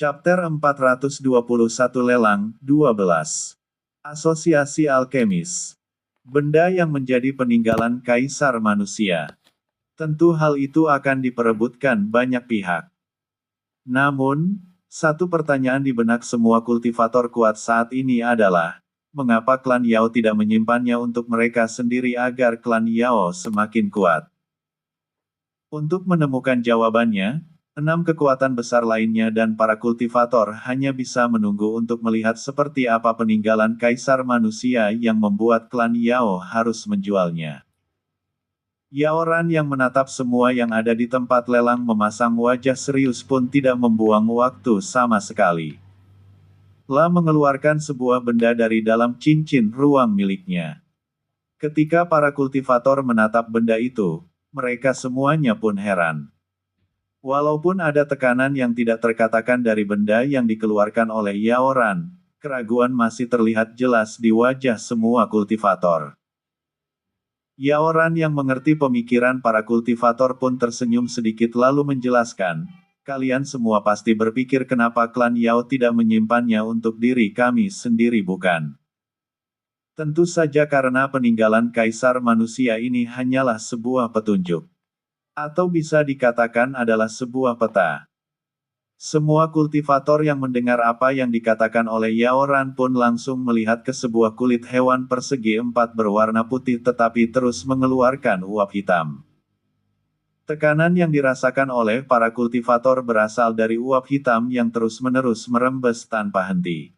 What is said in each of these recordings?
Chapter 421 Lelang 12. Asosiasi Alkemis. Benda yang menjadi peninggalan kaisar manusia. Tentu hal itu akan diperebutkan banyak pihak. Namun, satu pertanyaan di benak semua kultivator kuat saat ini adalah, mengapa klan Yao tidak menyimpannya untuk mereka sendiri agar klan Yao semakin kuat? Untuk menemukan jawabannya, 6 kekuatan besar lainnya dan para kultivator hanya bisa menunggu untuk melihat seperti apa peninggalan kaisar manusia yang membuat klan Yao harus menjualnya. Yaoran yang menatap semua yang ada di tempat lelang memasang wajah serius pun tidak membuang waktu sama sekali. La mengeluarkan sebuah benda dari dalam cincin ruang miliknya. Ketika para kultivator menatap benda itu, mereka semuanya pun heran. Walaupun ada tekanan yang tidak terkatakan dari benda yang dikeluarkan oleh Yaoran, keraguan masih terlihat jelas di wajah semua kultivator. Yaoran yang mengerti pemikiran para kultivator pun tersenyum sedikit lalu menjelaskan, kalian semua pasti berpikir kenapa klan Yao tidak menyimpannya untuk diri kami sendiri bukan? Tentu saja karena peninggalan kaisar manusia ini hanyalah sebuah petunjuk. Atau bisa dikatakan adalah sebuah peta. Semua kultivator yang mendengar apa yang dikatakan oleh Yaoran pun langsung melihat ke sebuah kulit hewan persegi 4 berwarna putih tetapi terus mengeluarkan uap hitam. Tekanan yang dirasakan oleh para kultivator berasal dari uap hitam yang terus-menerus merembes tanpa henti.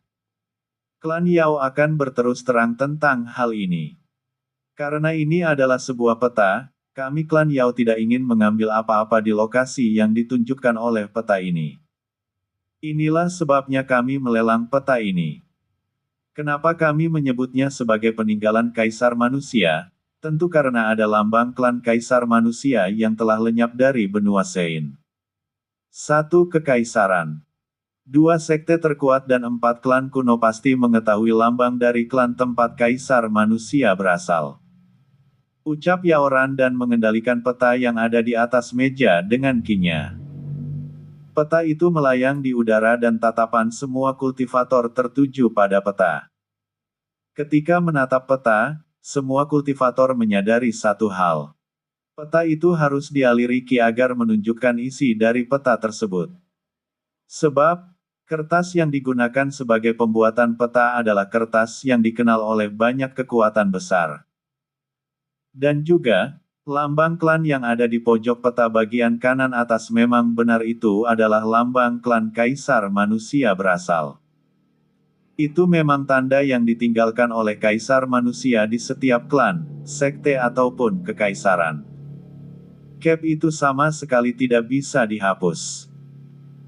Klan Yao akan berterus terang tentang hal ini. Karena ini adalah sebuah peta, kami klan Yao tidak ingin mengambil apa-apa di lokasi yang ditunjukkan oleh peta ini. Inilah sebabnya kami melelang peta ini. Kenapa kami menyebutnya sebagai peninggalan kaisar manusia? Tentu karena ada lambang klan kaisar manusia yang telah lenyap dari benua Sein. 1 Kekaisaran. 2 sekte terkuat dan 4 klan kuno pasti mengetahui lambang dari klan tempat kaisar manusia berasal. Ucap Yaoran dan mengendalikan peta yang ada di atas meja dengan kinya. Peta itu melayang di udara dan tatapan semua kultivator tertuju pada peta. Ketika menatap peta, semua kultivator menyadari satu hal. Peta itu harus dialiri ki agar menunjukkan isi dari peta tersebut. Sebab, kertas yang digunakan sebagai pembuatan peta adalah kertas yang dikenal oleh banyak kekuatan besar. Dan juga, lambang klan yang ada di pojok peta bagian kanan atas memang benar itu adalah lambang klan kaisar manusia berasal. Itu memang tanda yang ditinggalkan oleh kaisar manusia di setiap klan, sekte ataupun kekaisaran. Cap itu sama sekali tidak bisa dihapus.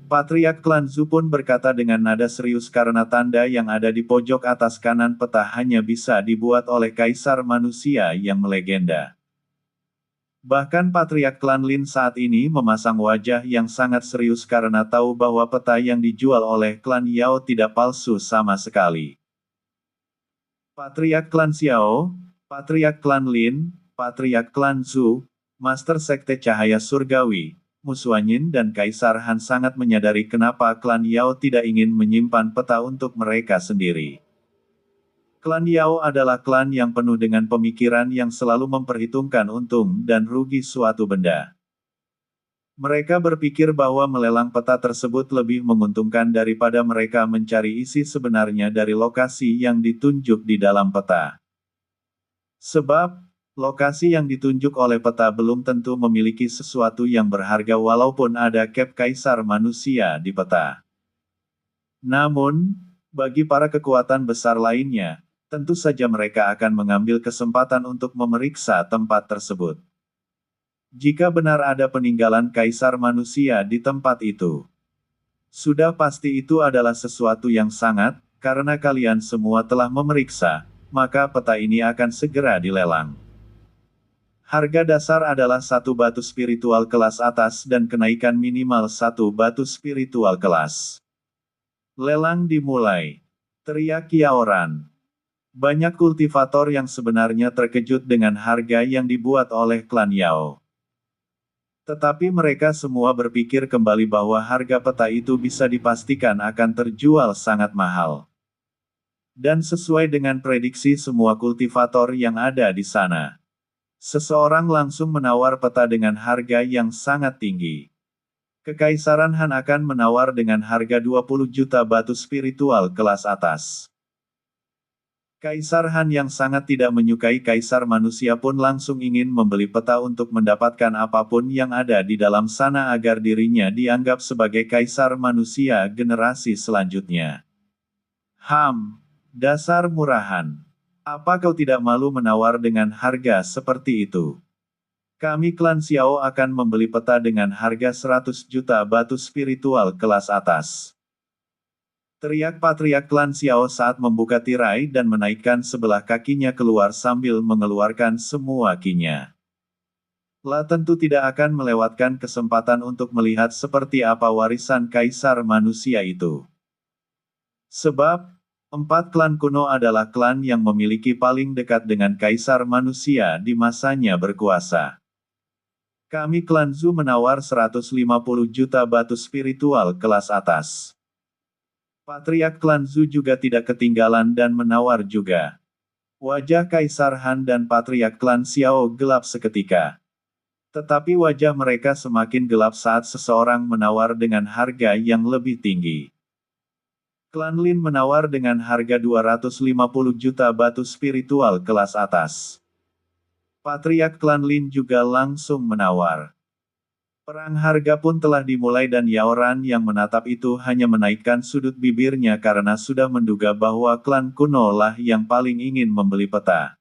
Patriark klan Zhu pun berkata dengan nada serius karena tanda yang ada di pojok atas kanan peta hanya bisa dibuat oleh kaisar manusia yang melegenda. Bahkan Patriark klan Lin saat ini memasang wajah yang sangat serius karena tahu bahwa peta yang dijual oleh klan Yao tidak palsu sama sekali. Patriark klan Xiao, Patriark klan Lin, Patriark klan Zhu, Master Sekte Cahaya Surgawi, Musuanyin dan Kaisar Han sangat menyadari kenapa klan Yao tidak ingin menyimpan peta untuk mereka sendiri. Klan Yao adalah klan yang penuh dengan pemikiran yang selalu memperhitungkan untung dan rugi suatu benda. Mereka berpikir bahwa melelang peta tersebut lebih menguntungkan daripada mereka mencari isi sebenarnya dari lokasi yang ditunjuk di dalam peta. Sebab, lokasi yang ditunjuk oleh peta belum tentu memiliki sesuatu yang berharga walaupun ada cap kaisar manusia di peta. Namun, bagi para kekuatan besar lainnya, tentu saja mereka akan mengambil kesempatan untuk memeriksa tempat tersebut. Jika benar ada peninggalan kaisar manusia di tempat itu, sudah pasti itu adalah sesuatu yang sangat, karena kalian semua telah memeriksa, maka peta ini akan segera dilelang. Harga dasar adalah 1 batu spiritual kelas atas dan kenaikan minimal 1 batu spiritual kelas. Lelang dimulai. Teriak Yaoran. Banyak kultivator yang sebenarnya terkejut dengan harga yang dibuat oleh klan Yao. Tetapi mereka semua berpikir kembali bahwa harga peta itu bisa dipastikan akan terjual sangat mahal. Dan sesuai dengan prediksi semua kultivator yang ada di sana, seseorang langsung menawar peta dengan harga yang sangat tinggi. Kekaisaran Han akan menawar dengan harga 20 juta batu spiritual kelas atas. Kaisar Han yang sangat tidak menyukai kaisar manusia pun langsung ingin membeli peta untuk mendapatkan apapun yang ada di dalam sana agar dirinya dianggap sebagai kaisar manusia generasi selanjutnya. Dasar murahan. Apa kau tidak malu menawar dengan harga seperti itu? Kami klan Xiao akan membeli peta dengan harga 100 juta batu spiritual kelas atas. Teriak patriark klan Xiao saat membuka tirai dan menaikkan sebelah kakinya keluar sambil mengeluarkan semua kinya. La tentu tidak akan melewatkan kesempatan untuk melihat seperti apa warisan kaisar manusia itu. Sebab, 4 klan kuno adalah klan yang memiliki paling dekat dengan kaisar manusia di masanya berkuasa. Kami klan Zhu menawar 150 juta batu spiritual kelas atas. Patriark klan Zhu juga tidak ketinggalan dan menawar juga. Wajah Kaisar Han dan Patriark klan Xiao gelap seketika. Tetapi wajah mereka semakin gelap saat seseorang menawar dengan harga yang lebih tinggi. Klan Lin menawar dengan harga 250 juta batu spiritual kelas atas. Patriark klan Lin juga langsung menawar. Perang harga pun telah dimulai dan Yaoran yang menatap itu hanya menaikkan sudut bibirnya karena sudah menduga bahwa klan kuno lah yang paling ingin membeli peta.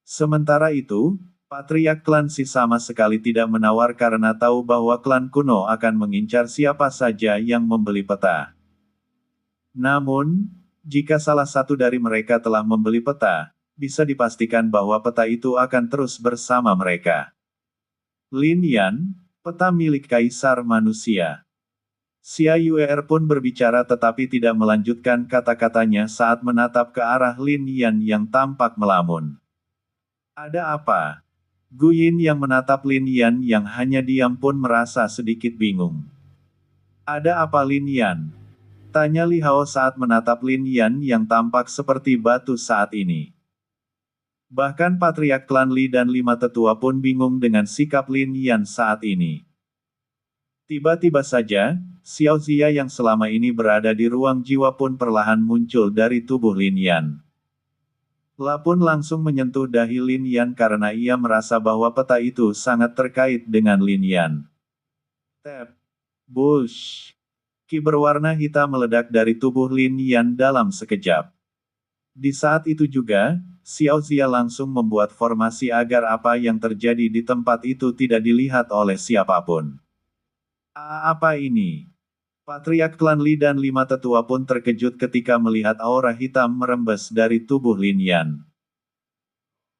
Sementara itu, Patriark klan Si sama sekali tidak menawar karena tahu bahwa klan kuno akan mengincar siapa saja yang membeli peta. Namun, jika salah satu dari mereka telah membeli peta, bisa dipastikan bahwa peta itu akan terus bersama mereka. Lin Yan, peta milik Kaisar Manusia. Xia Yuer pun berbicara tetapi tidak melanjutkan kata-katanya saat menatap ke arah Lin Yan yang tampak melamun. Ada apa? Gu Yin yang menatap Lin Yan yang hanya diam pun merasa sedikit bingung. Ada apa Lin Yan? Tanya Li Hao saat menatap Lin Yan yang tampak seperti batu saat ini. Bahkan Patriark klan Li dan 5 tetua pun bingung dengan sikap Lin Yan saat ini. Tiba-tiba saja, Xiao Zia yang selama ini berada di ruang jiwa pun perlahan muncul dari tubuh Lin Yan. La pun langsung menyentuh dahi Lin Yan karena ia merasa bahwa peta itu sangat terkait dengan Lin Yan. Tap. Bush. Ki berwarna hitam meledak dari tubuh Lin Yan dalam sekejap. Di saat itu juga, Xiao Zia langsung membuat formasi agar apa yang terjadi di tempat itu tidak dilihat oleh siapapun. Apa ini? Patriark klan Li dan 5 tetua pun terkejut ketika melihat aura hitam merembes dari tubuh Lin Yan.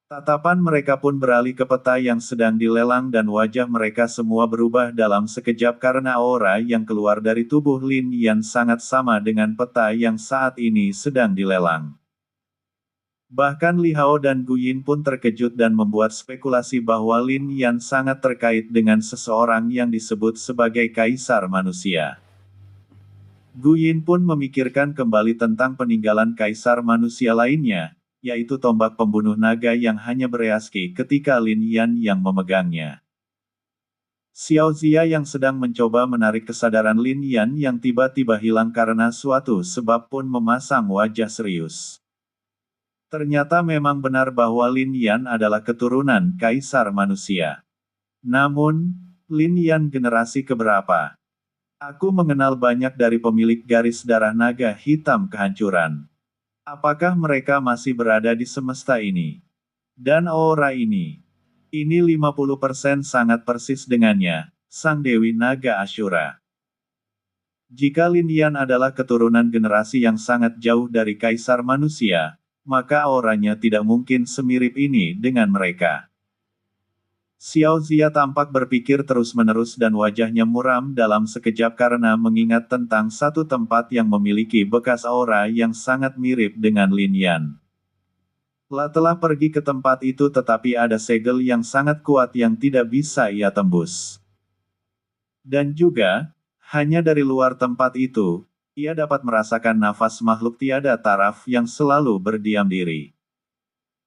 Tatapan mereka pun beralih ke peta yang sedang dilelang dan wajah mereka semua berubah dalam sekejap karena aura yang keluar dari tubuh Lin Yan sangat sama dengan peta yang saat ini sedang dilelang. Bahkan Li Hao dan Gu Yin pun terkejut dan membuat spekulasi bahwa Lin Yan sangat terkait dengan seseorang yang disebut sebagai Kaisar Manusia. Gu Yin pun memikirkan kembali tentang peninggalan Kaisar Manusia lainnya, yaitu tombak pembunuh naga yang hanya bereaksi ketika Lin Yan yang memegangnya. Xiao Zia yang sedang mencoba menarik kesadaran Lin Yan yang tiba-tiba hilang karena suatu sebab pun memasang wajah serius. Ternyata memang benar bahwa Lin Yan adalah keturunan Kaisar Manusia. Namun, Lin Yan generasi keberapa? Aku mengenal banyak dari pemilik garis darah naga hitam kehancuran. Apakah mereka masih berada di semesta ini? Dan aura ini? Ini 50% sangat persis dengannya, Sang Dewi Naga Ashura. Jika Lin Yan adalah keturunan generasi yang sangat jauh dari Kaisar Manusia, maka auranya tidak mungkin semirip ini dengan mereka. Xiao Zia tampak berpikir terus-menerus dan wajahnya muram dalam sekejap karena mengingat tentang satu tempat yang memiliki bekas aura yang sangat mirip dengan Lin Yan. La telah pergi ke tempat itu tetapi ada segel yang sangat kuat yang tidak bisa ia tembus. Dan juga, hanya dari luar tempat itu, ia dapat merasakan nafas makhluk tiada taraf yang selalu berdiam diri.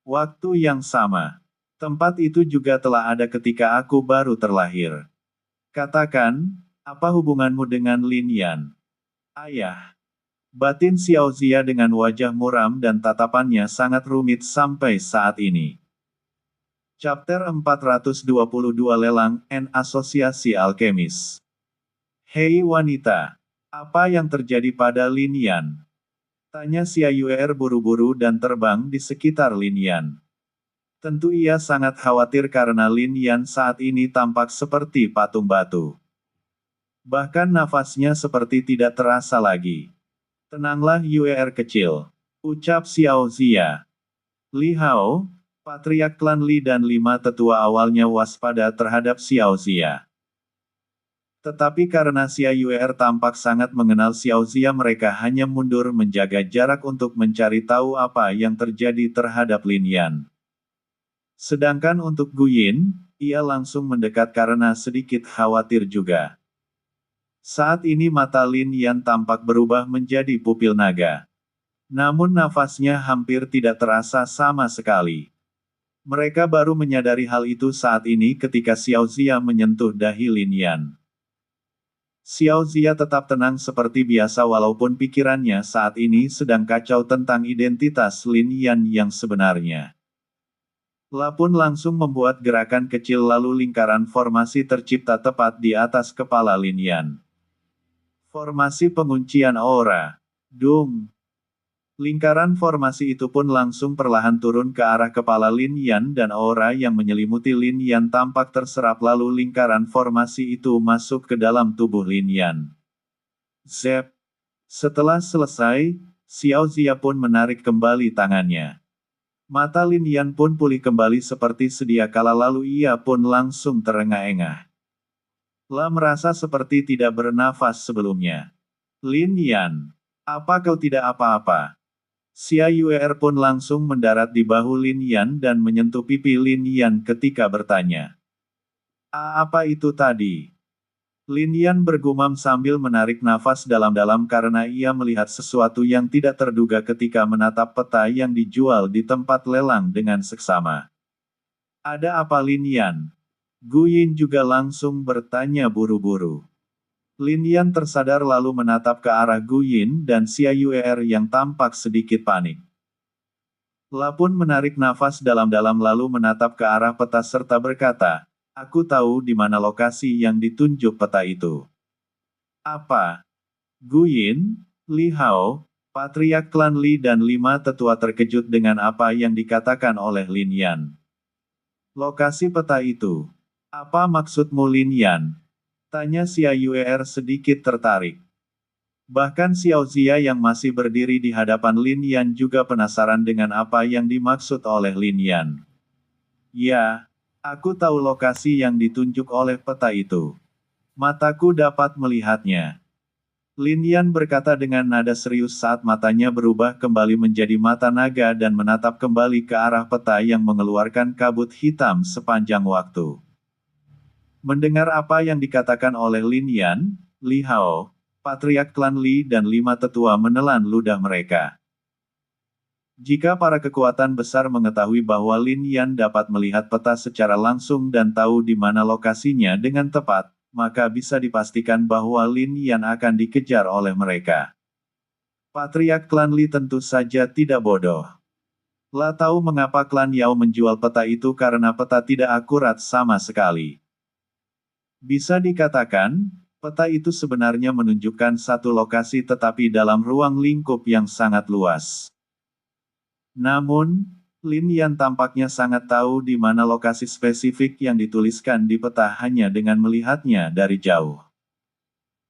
Waktu yang sama. Tempat itu juga telah ada ketika aku baru terlahir. Katakan, apa hubunganmu dengan Lin Yan? Ayah. Batin Xiao Zia dengan wajah muram dan tatapannya sangat rumit sampai saat ini. Chapter 422 Lelang and Asosiasi Alkemis. Hei wanita, apa yang terjadi pada Lin Yan? Tanya Xia Yuer buru-buru dan terbang di sekitar Lin Yan. Tentu ia sangat khawatir karena Lin Yan saat ini tampak seperti patung batu. Bahkan nafasnya seperti tidak terasa lagi. Tenanglah Yuer kecil, ucap Xiao Zia. Li Hao, patriark klan Li dan 5 tetua awalnya waspada terhadap Xiao Zia. Tetapi karena Xia Yuer tampak sangat mengenal Xiao Zia mereka hanya mundur menjaga jarak untuk mencari tahu apa yang terjadi terhadap Lin Yan. Sedangkan untuk Gu Yin, ia langsung mendekat karena sedikit khawatir juga. Saat ini mata Lin Yan tampak berubah menjadi pupil naga. Namun nafasnya hampir tidak terasa sama sekali. Mereka baru menyadari hal itu saat ini ketika Xiao Zia menyentuh dahi Lin Yan. Xiao Zia tetap tenang seperti biasa walaupun pikirannya saat ini sedang kacau tentang identitas Lin Yan yang sebenarnya. La pun langsung membuat gerakan kecil lalu lingkaran formasi tercipta tepat di atas kepala Lin Yan. Formasi penguncian aura. Dung. Lingkaran formasi itu pun langsung perlahan turun ke arah kepala Lin Yan dan aura yang menyelimuti Lin Yan tampak terserap lalu lingkaran formasi itu masuk ke dalam tubuh Lin Yan. Zep. Setelah selesai, Xiao Zia pun menarik kembali tangannya. Mata Lin Yan pun pulih kembali seperti sedia kala lalu ia pun langsung terengah-engah. La merasa seperti tidak bernafas sebelumnya. Lin Yan, apa kau tidak apa-apa? Xia Yuer pun langsung mendarat di bahu Lin Yan dan menyentuh pipi Lin Yan ketika bertanya. Apa itu tadi? Lin Yan bergumam sambil menarik nafas dalam-dalam karena ia melihat sesuatu yang tidak terduga ketika menatap peta yang dijual di tempat lelang dengan seksama. Ada apa Lin Yan? Gu Yin juga langsung bertanya buru-buru. Lin Yan tersadar lalu menatap ke arah Gu Yin dan Xia Yuer yang tampak sedikit panik. La pun menarik nafas dalam-dalam lalu menatap ke arah peta serta berkata, aku tahu di mana lokasi yang ditunjuk peta itu. Apa? Gu Yin, Li Hao, patriark klan Li dan 5 tetua terkejut dengan apa yang dikatakan oleh Lin Yan. Lokasi peta itu. Apa maksudmu Lin Yan? Tanya Xia Yuer sedikit tertarik. Bahkan Xiao Zia yang masih berdiri di hadapan Lin Yan juga penasaran dengan apa yang dimaksud oleh Lin Yan. Ya, aku tahu lokasi yang ditunjuk oleh peta itu. Mataku dapat melihatnya. Lin Yan berkata dengan nada serius saat matanya berubah kembali menjadi mata naga dan menatap kembali ke arah peta yang mengeluarkan kabut hitam sepanjang waktu. Mendengar apa yang dikatakan oleh Lin Yan, Li Hao, patriark klan Li dan 5 tetua menelan ludah mereka. Jika para kekuatan besar mengetahui bahwa Lin Yan dapat melihat peta secara langsung dan tahu di mana lokasinya dengan tepat, maka bisa dipastikan bahwa Lin Yan akan dikejar oleh mereka. Patriark klan Li tentu saja tidak bodoh. La tahu mengapa klan Yao menjual peta itu karena peta tidak akurat sama sekali. Bisa dikatakan, peta itu sebenarnya menunjukkan satu lokasi tetapi dalam ruang lingkup yang sangat luas. Namun, Lin Yan tampaknya sangat tahu di mana lokasi spesifik yang dituliskan di peta hanya dengan melihatnya dari jauh.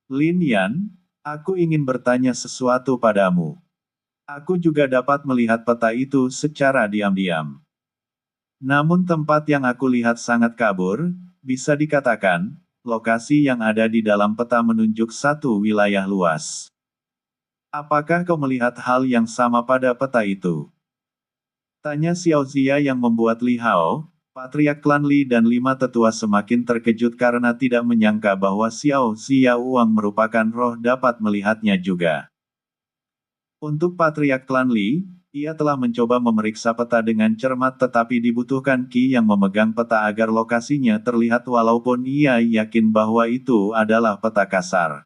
Lin Yan, aku ingin bertanya sesuatu padamu. Aku juga dapat melihat peta itu secara diam-diam. Namun tempat yang aku lihat sangat kabur, bisa dikatakan, lokasi yang ada di dalam peta menunjuk satu wilayah luas. Apakah kau melihat hal yang sama pada peta itu? Tanya Xiao Zia yang membuat Li Hao, Patriark klan Li dan 5 tetua semakin terkejut karena tidak menyangka bahwa Xiao Zia Wang merupakan roh dapat melihatnya juga. Untuk Patriark klan Li, ia telah mencoba memeriksa peta dengan cermat tetapi dibutuhkan Qi yang memegang peta agar lokasinya terlihat walaupun ia yakin bahwa itu adalah peta kasar.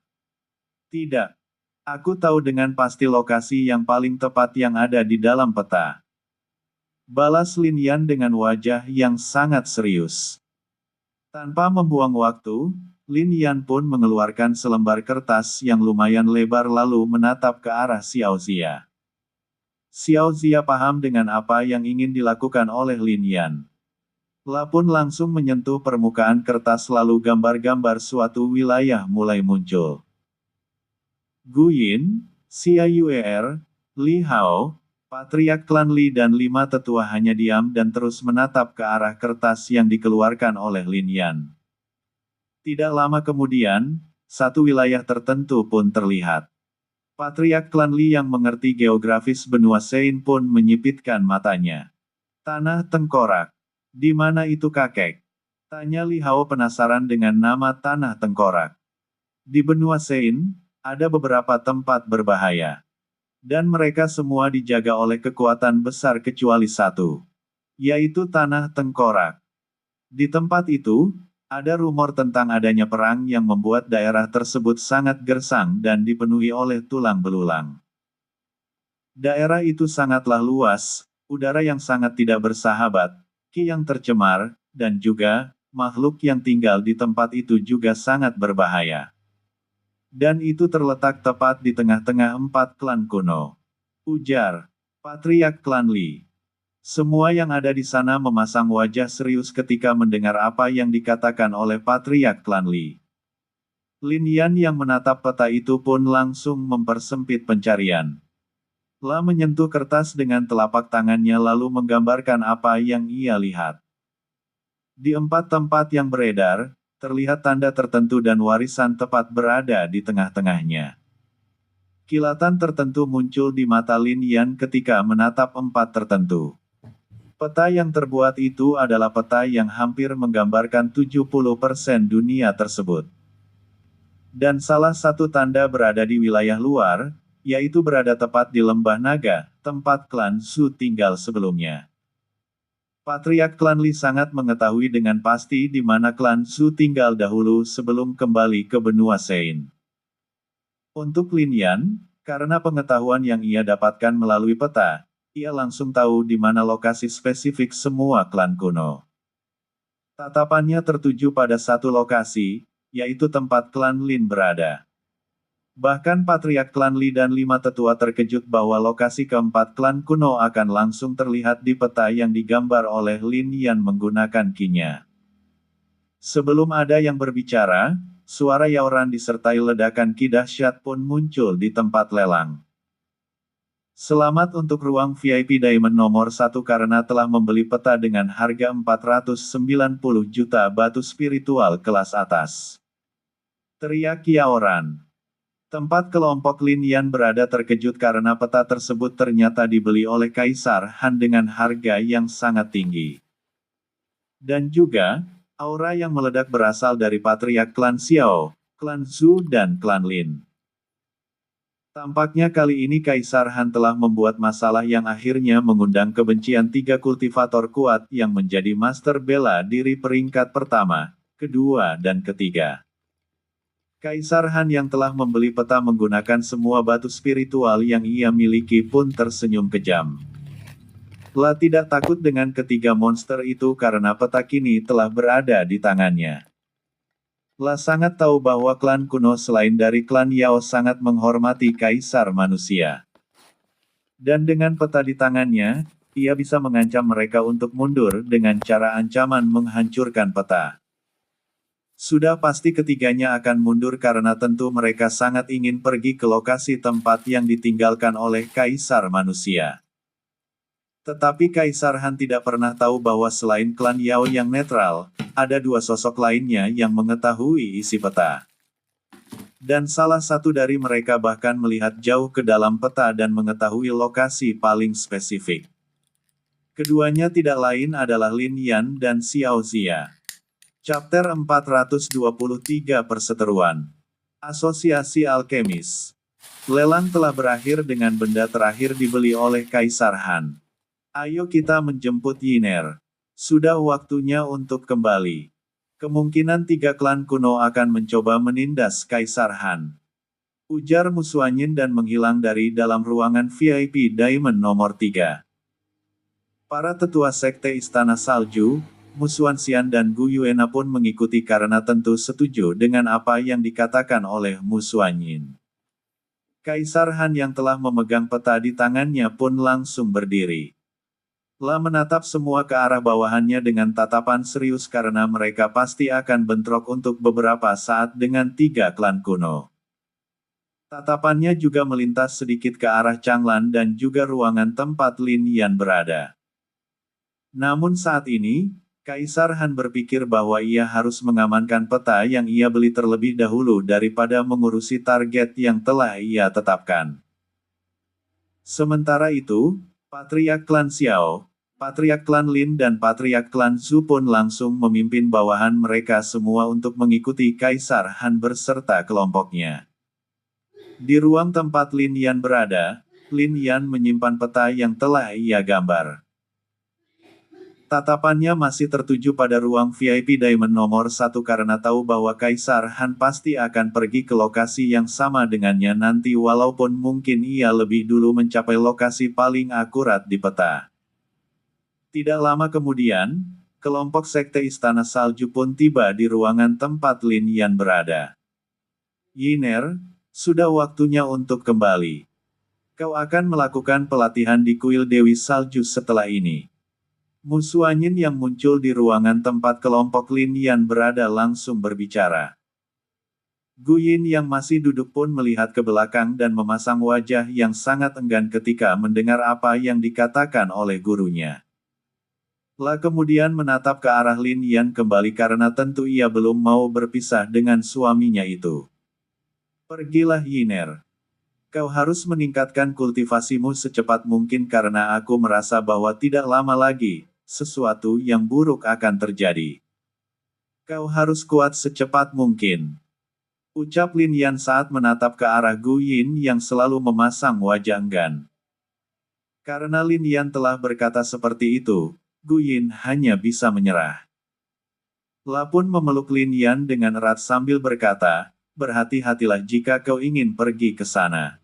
Tidak. Aku tahu dengan pasti lokasi yang paling tepat yang ada di dalam peta. Balas Lin Yan dengan wajah yang sangat serius. Tanpa membuang waktu, Lin Yan pun mengeluarkan selembar kertas yang lumayan lebar lalu menatap ke arah Xiao Zia. Xiao Zia paham dengan apa yang ingin dilakukan oleh Lin Yan. La pun langsung menyentuh permukaan kertas lalu gambar-gambar suatu wilayah mulai muncul. Gu Yin, Xia Yuer, Li Hao, Patriark klan Li dan 5 tetua hanya diam dan terus menatap ke arah kertas yang dikeluarkan oleh Lin Yan. Tidak lama kemudian, satu wilayah tertentu pun terlihat. Patriark klan Li yang mengerti geografis benua Sein pun menyipitkan matanya. Tanah Tengkorak. Di mana itu kakek? Tanya Li Hao penasaran dengan nama Tanah Tengkorak. Di benua Sein, ada beberapa tempat berbahaya. Dan mereka semua dijaga oleh kekuatan besar kecuali satu. Yaitu Tanah Tengkorak. Di tempat itu, ada rumor tentang adanya perang yang membuat daerah tersebut sangat gersang dan dipenuhi oleh tulang belulang. Daerah itu sangatlah luas, udara yang sangat tidak bersahabat, Qi yang tercemar, dan juga, makhluk yang tinggal di tempat itu juga sangat berbahaya. Dan itu terletak tepat di tengah-tengah 4 klan kuno. Ujar Patriark klan Li. Semua yang ada di sana memasang wajah serius ketika mendengar apa yang dikatakan oleh Patriark klan Li. Lin Yan yang menatap peta itu pun langsung mempersempit pencarian. La menyentuh kertas dengan telapak tangannya lalu menggambarkan apa yang ia lihat. Di 4 tempat yang beredar, terlihat tanda tertentu dan warisan tepat berada di tengah-tengahnya. Kilatan tertentu muncul di mata Lin Yan ketika menatap 4 tertentu. Peta yang terbuat itu adalah peta yang hampir menggambarkan 70% dunia tersebut. Dan salah satu tanda berada di wilayah luar, yaitu berada tepat di Lembah Naga, tempat klan Su tinggal sebelumnya. Patriark klan Li sangat mengetahui dengan pasti di mana klan Su tinggal dahulu sebelum kembali ke benua Sein. Untuk Lin Yan, karena pengetahuan yang ia dapatkan melalui peta, ia langsung tahu di mana lokasi spesifik semua klan kuno. Tatapannya tertuju pada satu lokasi, yaitu tempat klan Lin berada. Bahkan Patriark klan Li dan 5 tetua terkejut bahwa lokasi keempat klan kuno akan langsung terlihat di peta yang digambar oleh Lin Yan menggunakan Qi-nya. Sebelum ada yang berbicara, suara Yaoran disertai ledakan Qi dahsyat pun muncul di tempat lelang. Selamat untuk ruang VIP Diamond nomor 1 karena telah membeli peta dengan harga 490 juta batu spiritual kelas atas. Teriak Yaoran. Tempat kelompok Lin Yan berada terkejut karena peta tersebut ternyata dibeli oleh Kaisar Han dengan harga yang sangat tinggi. Dan juga, aura yang meledak berasal dari Patriark klan Xiao, klan Zhu dan klan Lin. Tampaknya kali ini Kaisar Han telah membuat masalah yang akhirnya mengundang kebencian 3 kultivator kuat yang menjadi master bela diri peringkat pertama, kedua dan ketiga. Kaisar Han yang telah membeli peta menggunakan semua batu spiritual yang ia miliki pun tersenyum kejam. La tidak takut dengan ketiga monster itu karena peta kini telah berada di tangannya. La sangat tahu bahwa klan kuno selain dari klan Yao sangat menghormati Kaisar manusia. Dan dengan peta di tangannya, ia bisa mengancam mereka untuk mundur dengan cara ancaman menghancurkan peta. Sudah pasti ketiganya akan mundur karena tentu mereka sangat ingin pergi ke lokasi tempat yang ditinggalkan oleh Kaisar manusia. Tetapi Kaisar Han tidak pernah tahu bahwa selain klan Yao yang netral, ada 2 sosok lainnya yang mengetahui isi peta. Dan salah satu dari mereka bahkan melihat jauh ke dalam peta dan mengetahui lokasi paling spesifik. Keduanya tidak lain adalah Lin Yan dan Xiao Zia. Chapter 423 Perseteruan Asosiasi Alkemis. Lelang telah berakhir dengan benda terakhir dibeli oleh Kaisar Han. Ayo kita menjemput Yiner. Sudah waktunya untuk kembali. Kemungkinan 3 klan kuno akan mencoba menindas Kaisar Han. Ujar Mu Xuanyin dan menghilang dari dalam ruangan VIP Diamond nomor 3. Para tetua sekte Istana Salju, Mu Xuanxian dan Gu Yuena pun mengikuti karena tentu setuju dengan apa yang dikatakan oleh Mu Xuanyin. Kaisar Han yang telah memegang peta di tangannya pun langsung berdiri. La menatap semua ke arah bawahannya dengan tatapan serius karena mereka pasti akan bentrok untuk beberapa saat dengan 3 klan kuno. Tatapannya juga melintas sedikit ke arah Changlan dan juga ruangan tempat Lin Yan berada. Namun saat ini, Kaisar Han berpikir bahwa ia harus mengamankan peta yang ia beli terlebih dahulu daripada mengurusi target yang telah ia tetapkan. Sementara itu, Patriark Klan Xiao, Patriark Klan Lin dan Patriark Klan Zhu pun langsung memimpin bawahan mereka semua untuk mengikuti Kaisar Han berserta kelompoknya. Di ruang tempat Lin Yan berada, Lin Yan menyimpan peta yang telah ia gambar. Tatapannya masih tertuju pada ruang VIP Diamond nomor 1 karena tahu bahwa Kaisar Han pasti akan pergi ke lokasi yang sama dengannya nanti walaupun mungkin ia lebih dulu mencapai lokasi paling akurat di peta. Tidak lama kemudian, kelompok sekte Istana Salju pun tiba di ruangan tempat Lin Yan berada. Yiner, sudah waktunya untuk kembali. Kau akan melakukan pelatihan di kuil Dewi Salju setelah ini. Mu Xuanyin yang muncul di ruangan tempat kelompok Lin Yan berada langsung berbicara. Gu Yin yang masih duduk pun melihat ke belakang dan memasang wajah yang sangat enggan ketika mendengar apa yang dikatakan oleh gurunya. La kemudian menatap ke arah Lin Yan kembali karena tentu ia belum mau berpisah dengan suaminya itu. Pergilah Yiner. Kau harus meningkatkan kultivasimu secepat mungkin karena aku merasa bahwa tidak lama lagi, sesuatu yang buruk akan terjadi. Kau harus kuat secepat mungkin. Ucap Lin Yan saat menatap ke arah Gu Yin yang selalu memasang wajah enggan. Karena Lin Yan telah berkata seperti itu, Gu Yin hanya bisa menyerah. La pun memeluk Lin Yan dengan erat sambil berkata, berhati-hatilah jika kau ingin pergi ke sana.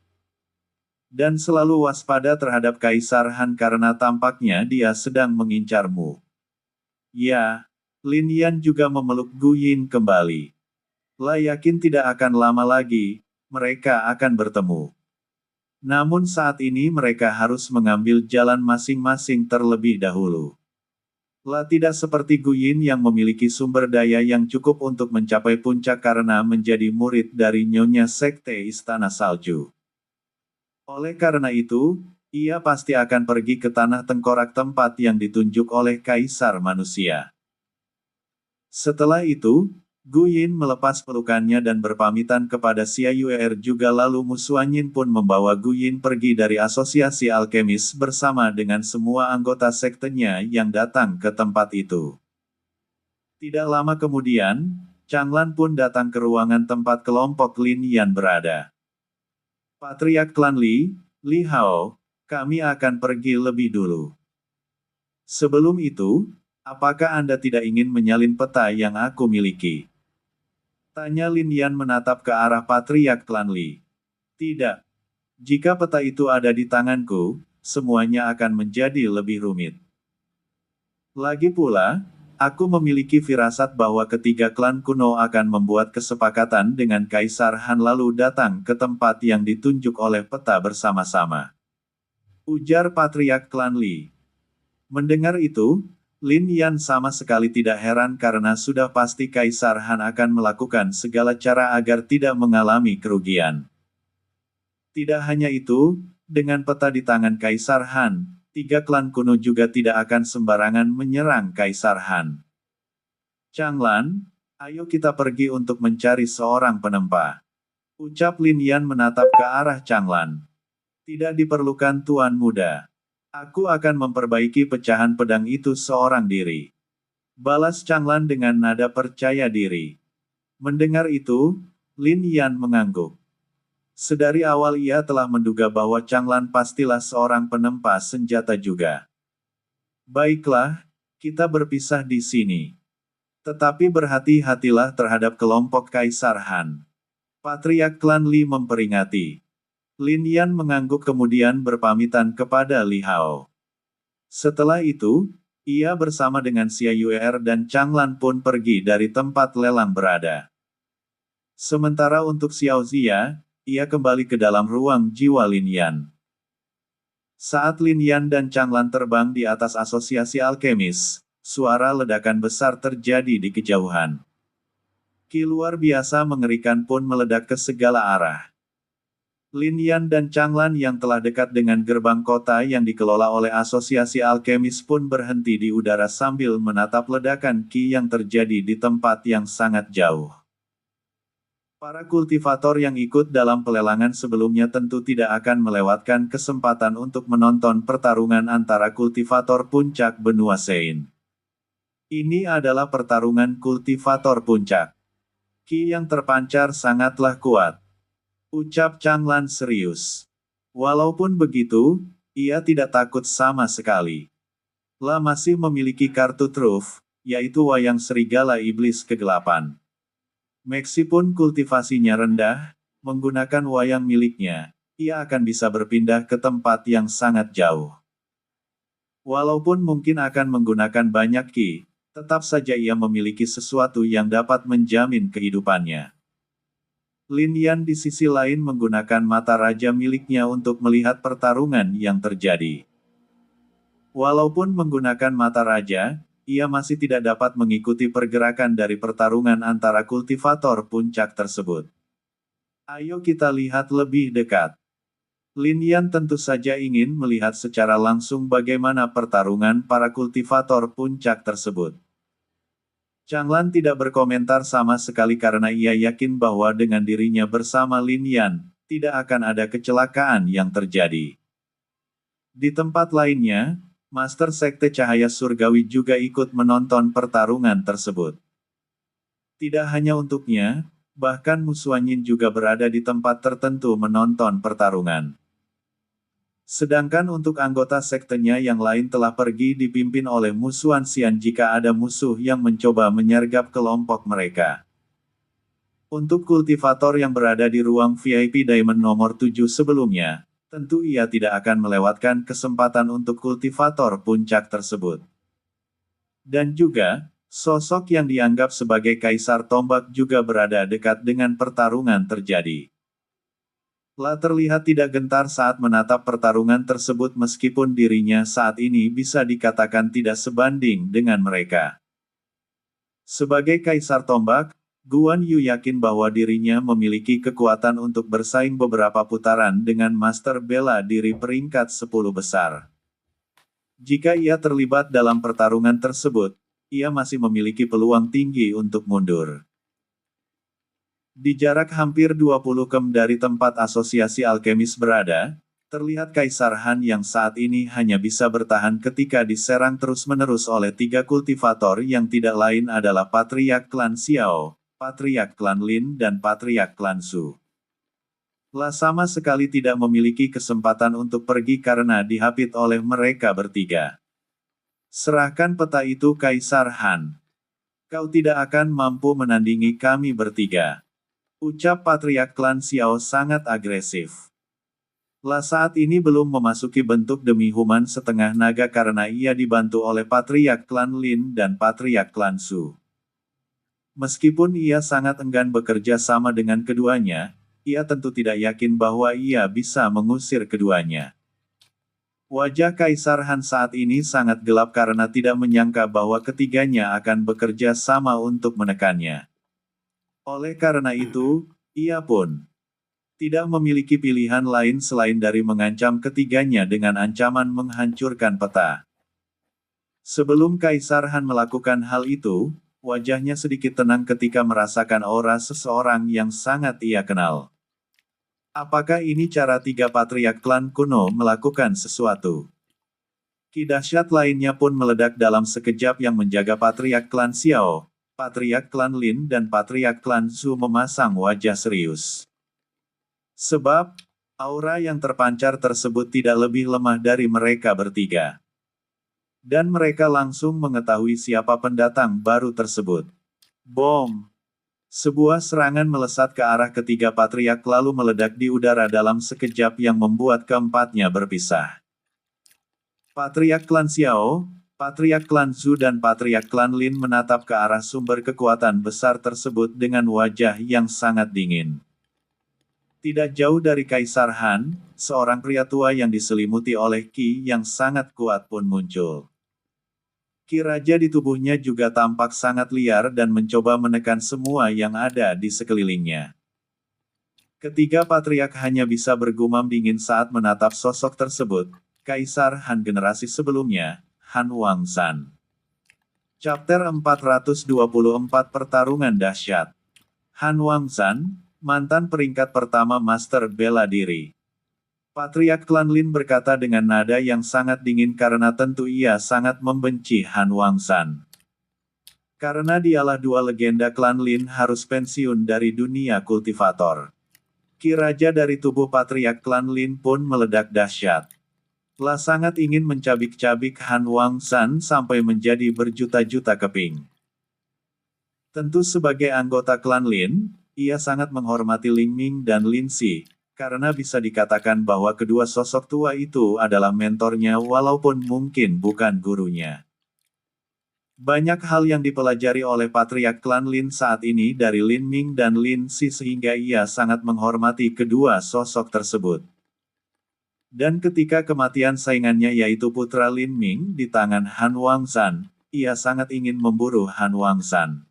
Dan selalu waspada terhadap Kaisar Han karena tampaknya dia sedang mengincarmu. Ya, Lin Yan juga memeluk Gu Yin kembali. La yakin tidak akan lama lagi, mereka akan bertemu. Namun saat ini mereka harus mengambil jalan masing-masing terlebih dahulu. La tidak seperti Gu Yin yang memiliki sumber daya yang cukup untuk mencapai puncak karena menjadi murid dari Nyonya Sekte Istana Salju. Oleh karena itu, ia pasti akan pergi ke tanah tengkorak tempat yang ditunjuk oleh Kaisar Manusia. Setelah itu, Gu Yin melepas pelukannya dan berpamitan kepada Xia Yuer juga lalu Mu Xuanyin pun membawa Gu Yin pergi dari Asosiasi Alkemis bersama dengan semua anggota sektenya yang datang ke tempat itu. Tidak lama kemudian, Changlan pun datang ke ruangan tempat kelompok Lin Yan berada. Patriark Klan Li, Li Hao, kami akan pergi lebih dulu. Sebelum itu, apakah Anda tidak ingin menyalin peta yang aku miliki? Tanya Lin Yan menatap ke arah Patriark Klan Li. Tidak. Jika peta itu ada di tanganku, semuanya akan menjadi lebih rumit. Lagi pula, aku memiliki firasat bahwa ketiga klan kuno akan membuat kesepakatan dengan Kaisar Han lalu datang ke tempat yang ditunjuk oleh peta bersama-sama. Ujar Patriark Klan Li. Mendengar itu, Lin Yan sama sekali tidak heran karena sudah pasti Kaisar Han akan melakukan segala cara agar tidak mengalami kerugian. Tidak hanya itu, dengan peta di tangan Kaisar Han, 3 klan kuno juga tidak akan sembarangan menyerang Kaisar Han. Changlan, ayo kita pergi untuk mencari seorang penempa. Ucap Lin Yan menatap ke arah Changlan. Tidak diperlukan Tuan Muda. Aku akan memperbaiki pecahan pedang itu seorang diri. Balas Changlan dengan nada percaya diri. Mendengar itu, Lin Yan mengangguk. Sedari awal ia telah menduga bahwa Changlan pastilah seorang penempa senjata juga. Baiklah, kita berpisah di sini. Tetapi berhati-hatilah terhadap kelompok Kaisar Han. Patriark klan Li memperingati. Lin Yan mengangguk kemudian berpamitan kepada Li Hao. Setelah itu, ia bersama dengan Xia Yuer dan Changlan pun pergi dari tempat lelang berada. Sementara untuk Xiao Zia, ia kembali ke dalam ruang jiwa Lin Yan. Saat Lin Yan dan Changlan terbang di atas asosiasi alkemis, suara ledakan besar terjadi di kejauhan. Ki luar biasa mengerikan pun meledak ke segala arah. Lin Yan dan Changlan yang telah dekat dengan gerbang kota yang dikelola oleh asosiasi alkemis pun berhenti di udara sambil menatap ledakan Ki yang terjadi di tempat yang sangat jauh. Para kultivator yang ikut dalam pelelangan sebelumnya tentu tidak akan melewatkan kesempatan untuk menonton pertarungan antara kultivator puncak benua Sein. Ini adalah pertarungan kultivator puncak. Ki yang terpancar sangatlah kuat. Ucap Changlan serius. Walaupun begitu, ia tidak takut sama sekali. La masih memiliki kartu truf, yaitu wayang serigala iblis kegelapan. Meskipun kultivasinya rendah, menggunakan wayang miliknya, ia akan bisa berpindah ke tempat yang sangat jauh. Walaupun mungkin akan menggunakan banyak Ki, tetap saja ia memiliki sesuatu yang dapat menjamin kehidupannya. Lin Yan di sisi lain menggunakan mata raja miliknya untuk melihat pertarungan yang terjadi. Walaupun menggunakan mata raja, ia masih tidak dapat mengikuti pergerakan dari pertarungan antara kultivator puncak tersebut. Ayo kita lihat lebih dekat. Lin Yan tentu saja ingin melihat secara langsung bagaimana pertarungan para kultivator puncak tersebut. Changlan tidak berkomentar sama sekali karena ia yakin bahwa dengan dirinya bersama Lin Yan, tidak akan ada kecelakaan yang terjadi. Di tempat lainnya, Master Sekte Cahaya Surgawi juga ikut menonton pertarungan tersebut. Tidak hanya untuknya, bahkan Musuanyin juga berada di tempat tertentu menonton pertarungan. Sedangkan untuk anggota sektenya yang lain telah pergi dipimpin oleh Musuan Xian jika ada musuh yang mencoba menyergap kelompok mereka. Untuk kultivator yang berada di ruang VIP Diamond nomor 7 sebelumnya, tentu ia tidak akan melewatkan kesempatan untuk kultivator puncak tersebut. Dan juga, sosok yang dianggap sebagai Kaisar Tombak juga berada dekat dengan pertarungan terjadi. La terlihat tidak gentar saat menatap pertarungan tersebut meskipun dirinya saat ini bisa dikatakan tidak sebanding dengan mereka. Sebagai Kaisar Tombak, Guan Yu yakin bahwa dirinya memiliki kekuatan untuk bersaing beberapa putaran dengan Master Bela Diri peringkat 10 besar. Jika ia terlibat dalam pertarungan tersebut, ia masih memiliki peluang tinggi untuk mundur. Di jarak hampir 20 km dari tempat asosiasi alkemis berada, terlihat Kaisar Han yang saat ini hanya bisa bertahan ketika diserang terus-menerus oleh 3 kultivator yang tidak lain adalah Patriark Klan Xiao, Patriark Klan Lin dan Patriark Klan Su. La sama sekali tidak memiliki kesempatan untuk pergi karena dihapit oleh mereka bertiga. Serahkan peta itu Kaisar Han. Kau tidak akan mampu menandingi kami bertiga. Ucap Patriark Klan Xiao sangat agresif. La saat ini belum memasuki bentuk demi human setengah naga karena ia dibantu oleh Patriark Klan Lin dan Patriark Klan Su. Meskipun ia sangat enggan bekerja sama dengan keduanya, ia tentu tidak yakin bahwa ia bisa mengusir keduanya. Wajah Kaisar Han saat ini sangat gelap karena tidak menyangka bahwa ketiganya akan bekerja sama untuk menekannya. Oleh karena itu, ia pun tidak memiliki pilihan lain selain dari mengancam ketiganya dengan ancaman menghancurkan peta. Sebelum Kaisar Han melakukan hal itu, wajahnya sedikit tenang ketika merasakan aura seseorang yang sangat ia kenal. Apakah ini cara 3 patriark klan kuno melakukan sesuatu? Ki dahsyat lainnya pun meledak dalam sekejap yang menjaga Patriark Klan Xiao, Patriark Klan Lin dan Patriark Klan Zhu memasang wajah serius. Sebab, aura yang terpancar tersebut tidak lebih lemah dari mereka bertiga. Dan mereka langsung mengetahui siapa pendatang baru tersebut. Bom! Sebuah serangan melesat ke arah ketiga patriark lalu meledak di udara dalam sekejap yang membuat keempatnya berpisah. Patriark Klan Xiao, Patriark Klan Zhu dan Patriark Klan Lin menatap ke arah sumber kekuatan besar tersebut dengan wajah yang sangat dingin. Tidak jauh dari Kaisar Han, seorang pria tua yang diselimuti oleh Qi yang sangat kuat pun muncul. Qi Raja di tubuhnya juga tampak sangat liar dan mencoba menekan semua yang ada di sekelilingnya. Ketiga patriark hanya bisa bergumam dingin saat menatap sosok tersebut, Kaisar Han generasi sebelumnya, Han Wangsan. Chapter 424 Pertarungan Dahsyat. Han Wangsan, mantan peringkat pertama Master Bela Diri. Patriark Klan Lin berkata dengan nada yang sangat dingin karena tentu ia sangat membenci Han Wangsan. Karena dialah dua legenda Klan Lin harus pensiun dari dunia kultivator. Qi Raja dari tubuh Patriark Klan Lin pun meledak dahsyat. Lah sangat ingin mencabik-cabik Han Wangsan sampai menjadi berjuta-juta keping. Tentu sebagai anggota Klan Lin, ia sangat menghormati Ling Ming dan Lin Si, karena bisa dikatakan bahwa kedua sosok tua itu adalah mentornya walaupun mungkin bukan gurunya. Banyak hal yang dipelajari oleh Patriark Klan Lin saat ini dari Lin Ming dan Lin Si sehingga ia sangat menghormati kedua sosok tersebut. Dan ketika kematian saingannya yaitu putra Lin Ming di tangan Han Wangsan, ia sangat ingin memburu Han Wangsan.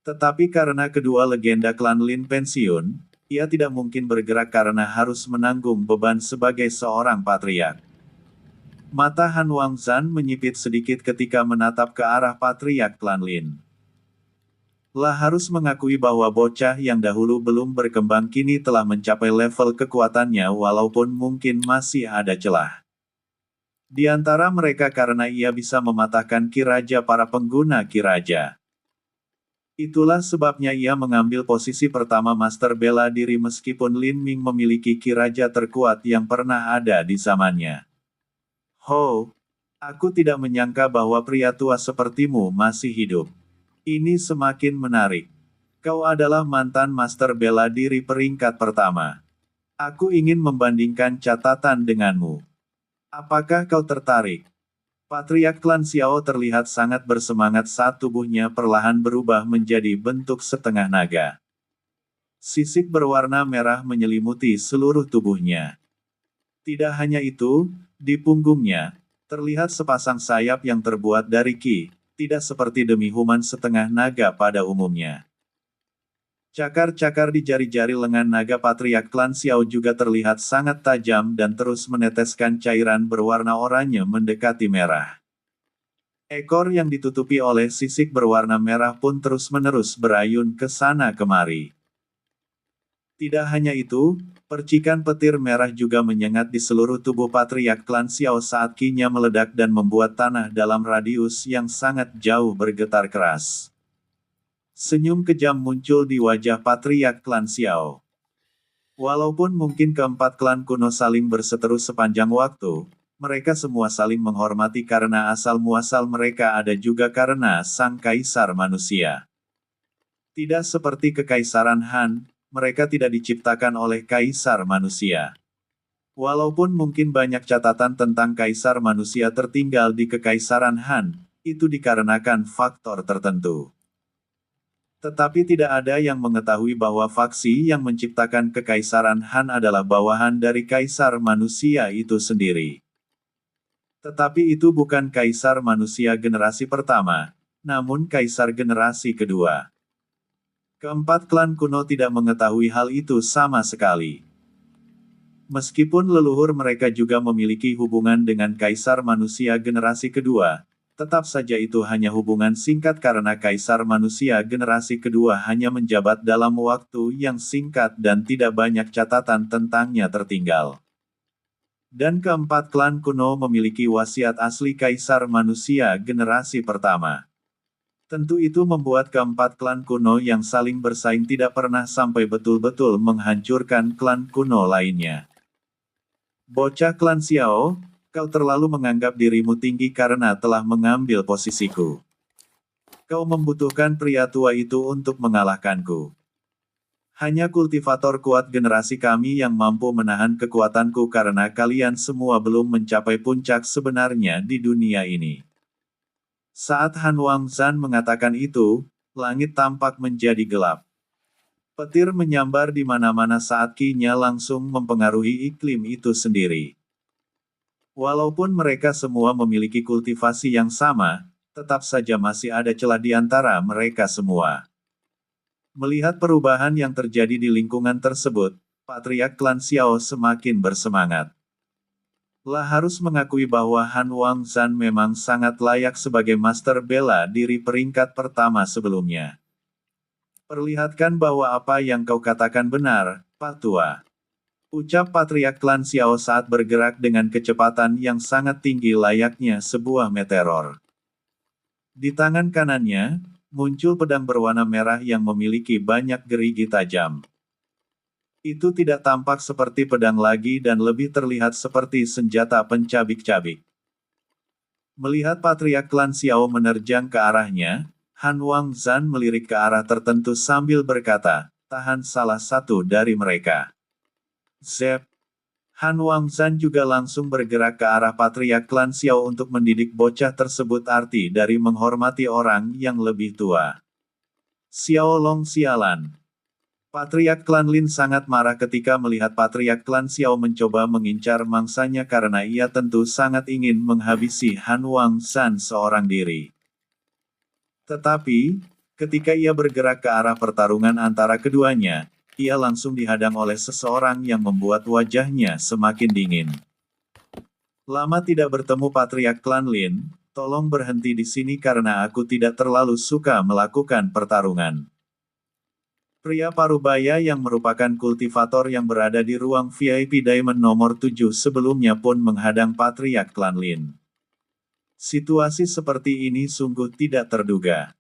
Tetapi karena kedua legenda Klan Lin pensiun, ia tidak mungkin bergerak karena harus menanggung beban sebagai seorang patriark. Mata Han Wangsan menyipit sedikit ketika menatap ke arah patriark Klan Lin. Lah harus mengakui bahwa bocah yang dahulu belum berkembang kini telah mencapai level kekuatannya walaupun mungkin masih ada celah. Di antara mereka karena ia bisa mematahkan Qi Raja para pengguna Qi Raja. Itulah sebabnya ia mengambil posisi pertama Master Bela Diri meskipun Lin Ming memiliki Qi Raja terkuat yang pernah ada di zamannya. Ho, aku tidak menyangka bahwa pria tua sepertimu masih hidup. Ini semakin menarik. Kau adalah mantan Master Bela Diri peringkat pertama. Aku ingin membandingkan catatan denganmu. Apakah kau tertarik? Patriark Klan Xiao terlihat sangat bersemangat saat tubuhnya perlahan berubah menjadi bentuk setengah naga. Sisik berwarna merah menyelimuti seluruh tubuhnya. Tidak hanya itu, di punggungnya, terlihat sepasang sayap yang terbuat dari Qi, tidak seperti demi human setengah naga pada umumnya. Cakar-cakar di jari-jari lengan naga Patriark Klan Xiao juga terlihat sangat tajam dan terus meneteskan cairan berwarna oranye mendekati merah. Ekor yang ditutupi oleh sisik berwarna merah pun terus-menerus berayun ke sana kemari. Tidak hanya itu, percikan petir merah juga menyengat di seluruh tubuh Patriark Klan Xiao saat Qi-nya meledak dan membuat tanah dalam radius yang sangat jauh bergetar keras. Senyum kejam muncul di wajah Patriark Klan Xiao. Walaupun mungkin keempat klan kuno saling berseteru sepanjang waktu, mereka semua saling menghormati karena asal-muasal mereka ada juga karena Sang Kaisar Manusia. Tidak seperti Kekaisaran Han, mereka tidak diciptakan oleh Kaisar Manusia. Walaupun mungkin banyak catatan tentang Kaisar Manusia tertinggal di Kekaisaran Han, itu dikarenakan faktor tertentu. Tetapi tidak ada yang mengetahui bahwa faksi yang menciptakan Kekaisaran Han adalah bawahan dari Kaisar Manusia itu sendiri. Tetapi itu bukan Kaisar Manusia generasi pertama, namun Kaisar generasi kedua. Keempat klan kuno tidak mengetahui hal itu sama sekali. Meskipun leluhur mereka juga memiliki hubungan dengan Kaisar Manusia generasi kedua, tetap saja itu hanya hubungan singkat karena Kaisar Manusia generasi kedua hanya menjabat dalam waktu yang singkat dan tidak banyak catatan tentangnya tertinggal. Dan keempat klan kuno memiliki wasiat asli Kaisar Manusia generasi pertama. Tentu itu membuat keempat klan kuno yang saling bersaing tidak pernah sampai betul-betul menghancurkan klan kuno lainnya. Bocah klan Xiao, kau terlalu menganggap dirimu tinggi karena telah mengambil posisiku. Kau membutuhkan pria tua itu untuk mengalahkanku. Hanya kultivator kuat generasi kami yang mampu menahan kekuatanku karena kalian semua belum mencapai puncak sebenarnya di dunia ini. Saat Han Wangzan mengatakan itu, langit tampak menjadi gelap. Petir menyambar di mana-mana saat Ki-nya langsung mempengaruhi iklim itu sendiri. Walaupun mereka semua memiliki kultivasi yang sama, tetap saja masih ada celah di antara mereka semua. Melihat perubahan yang terjadi di lingkungan tersebut, Patriark Klan Xiao semakin bersemangat. Lah harus mengakui bahwa Han Wangzan memang sangat layak sebagai master bela diri peringkat pertama sebelumnya. Perlihatkan bahwa apa yang kau katakan benar, Pak Tua. Ucap Patriark Klan Xiao saat bergerak dengan kecepatan yang sangat tinggi layaknya sebuah meteor. Di tangan kanannya, muncul pedang berwarna merah yang memiliki banyak gerigi tajam. Itu tidak tampak seperti pedang lagi dan lebih terlihat seperti senjata pencabik-cabik. Melihat Patriark Klan Xiao menerjang ke arahnya, Han Wangzan melirik ke arah tertentu sambil berkata, tahan salah satu dari mereka. Zep. Han Wangzan juga langsung bergerak ke arah Patriark Klan Xiao untuk mendidik bocah tersebut arti dari menghormati orang yang lebih tua. Xiao Long sialan. Patriark Klan Lin sangat marah ketika melihat Patriark Klan Xiao mencoba mengincar mangsanya karena ia tentu sangat ingin menghabisi Han Wangzan seorang diri. Tetapi, ketika ia bergerak ke arah pertarungan antara keduanya, ia langsung dihadang oleh seseorang yang membuat wajahnya semakin dingin. Lama tidak bertemu Patriark Klan Lin, tolong berhenti di sini karena aku tidak terlalu suka melakukan pertarungan. Pria parubaya yang merupakan kultivator yang berada di ruang VIP Diamond nomor 7 sebelumnya pun menghadang Patriark Klan Lin. Situasi seperti ini sungguh tidak terduga.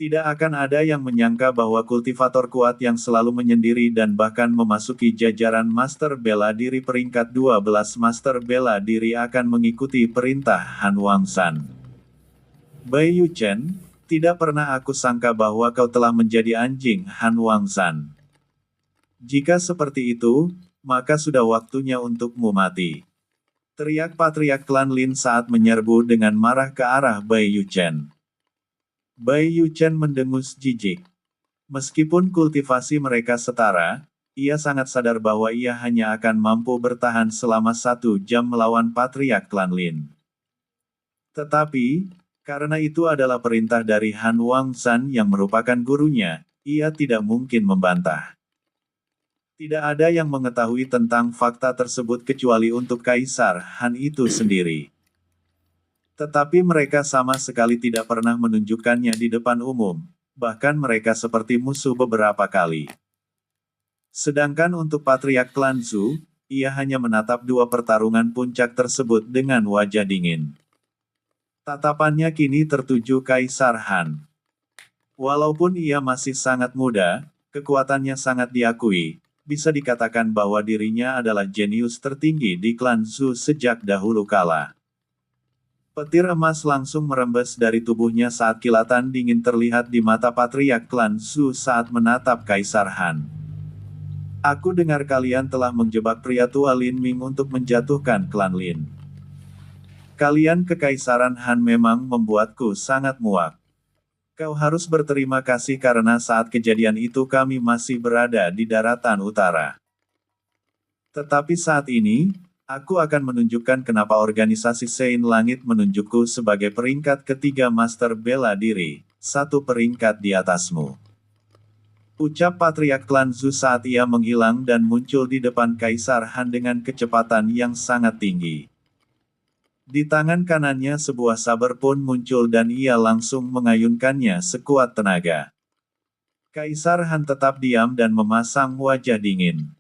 Tidak akan ada yang menyangka bahwa kultivator kuat yang selalu menyendiri dan bahkan memasuki jajaran Master Bela Diri peringkat 12 Master Bela Diri akan mengikuti perintah Han Wangzan. Bai Yuchen, tidak pernah aku sangka bahwa kau telah menjadi anjing Han Wangzan. Jika seperti itu, maka sudah waktunya untukmu mati. Teriak Patriark Klan Lin saat menyerbu dengan marah ke arah Bai Yuchen. Bai Yuchen mendengus jijik. Meskipun kultivasi mereka setara, ia sangat sadar bahwa ia hanya akan mampu bertahan selama 1 jam melawan Patriark Klan Lin. Tetapi, karena itu adalah perintah dari Han Wangzan yang merupakan gurunya, ia tidak mungkin membantah. Tidak ada yang mengetahui tentang fakta tersebut kecuali untuk Kaisar Han itu sendiri. Tetapi mereka sama sekali tidak pernah menunjukkannya di depan umum, bahkan mereka seperti musuh beberapa kali. Sedangkan untuk Patriark Klan Zhu, ia hanya menatap 2 pertarungan puncak tersebut dengan wajah dingin. Tatapannya kini tertuju Kaisar Han. Walaupun ia masih sangat muda, kekuatannya sangat diakui, bisa dikatakan bahwa dirinya adalah jenius tertinggi di klan Zhu sejak dahulu kala. Petir emas langsung merembes dari tubuhnya saat kilatan dingin terlihat di mata Patriark Klan Zhu saat menatap Kaisar Han. Aku dengar kalian telah menjebak pria tua Lin Ming untuk menjatuhkan klan Lin. Kalian kekaisaran Han memang membuatku sangat muak. Kau harus berterima kasih karena saat kejadian itu kami masih berada di daratan utara. Tetapi saat ini, aku akan menunjukkan kenapa organisasi Sein Langit menunjukku sebagai peringkat ketiga Master Bela Diri, 1 peringkat di atasmu. Ucap Patriark Klan Zhu saat ia menghilang dan muncul di depan Kaisar Han dengan kecepatan yang sangat tinggi. Di tangan kanannya sebuah saber pun muncul dan ia langsung mengayunkannya sekuat tenaga. Kaisar Han tetap diam dan memasang wajah dingin.